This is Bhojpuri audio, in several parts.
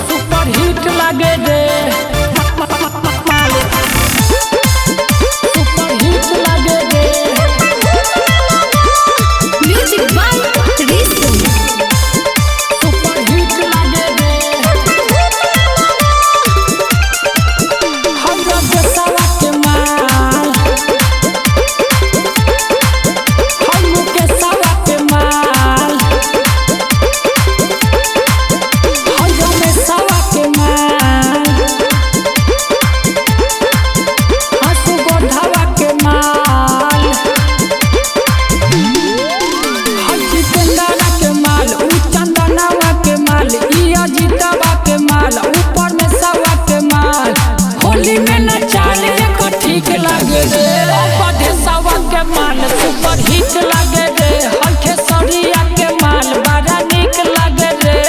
सुपर हिट लागे रे सुपर हिट लागे रे music by Risu super hit लागे रे हमरा देशवा के माल हम के सवा के माल हमरा में सवा के माल हसु बढ़ावा के माल हजी चंदना के माल उ चंदनावा के माल ई अजीतवा के माल ऊपर में सवा के माल होली में न चाल एको ठीक लागे रे बढ़े सवा के माल सुपर हिट लागे रे हल्के सरिया के माल बड़ा निक लागे रे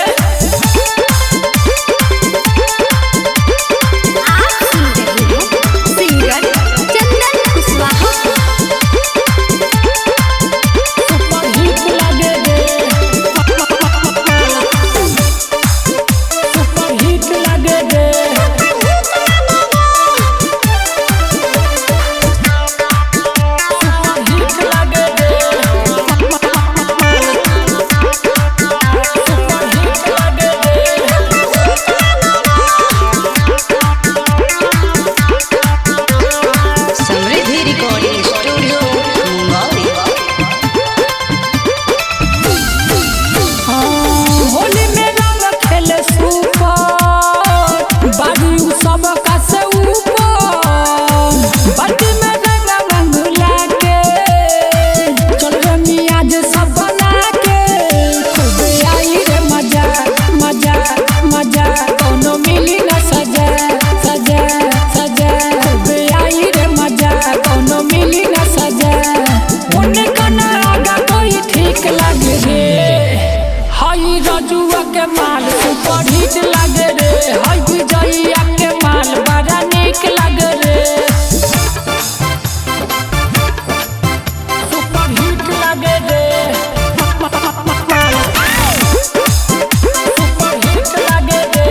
आप सुन रहे हैं सिंगर चंदन कुशवाहा सुपर हिट लागे रे सुपर हिट लागे रे सुपर हिट लागे रे सुपर हिट लागे रे समृद्धि रिकॉर्डिंग स्टूडियो मुंबई। होली में रंग खेले सुपर बाड़ी उ सब का से ऊपर बाटी में रंग लाके चल रे मियाज सब बना के खूब आई रे मजा मजा मजा कोनो मिली न सजा सजा सजा खूब आई रे मजा कोनो मिली न सजा उन्हें कना आगा कोई ठीक लागे रे हाई रजुआ के माल सुपर हिट लागे रे हाई विजयिया के माल बड़ा निक लागे रे सुपर हिट लागे रे सुपर हिट लागे रे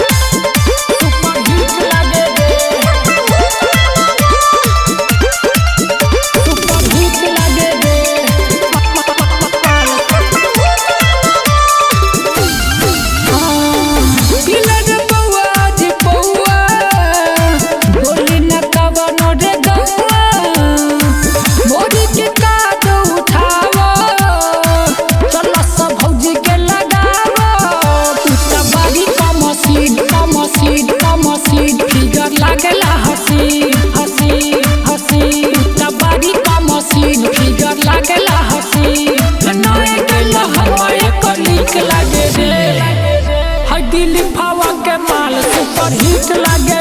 सुपर हिट लागे रे सुपर हिट लागे रे पिलर बउआ जी बउआ बोली न कवनो रे गौआ मोरी के काज उठावा चल सब भौजी के लगावा पुता बारी कमसीद फिगर लागला हसी हसी हसी पुता बारी कमसीद फिगर लागला हसी नए गल हवाए पर लिख लागे रे हाय दिल फावा के माल सुपर हिट लागे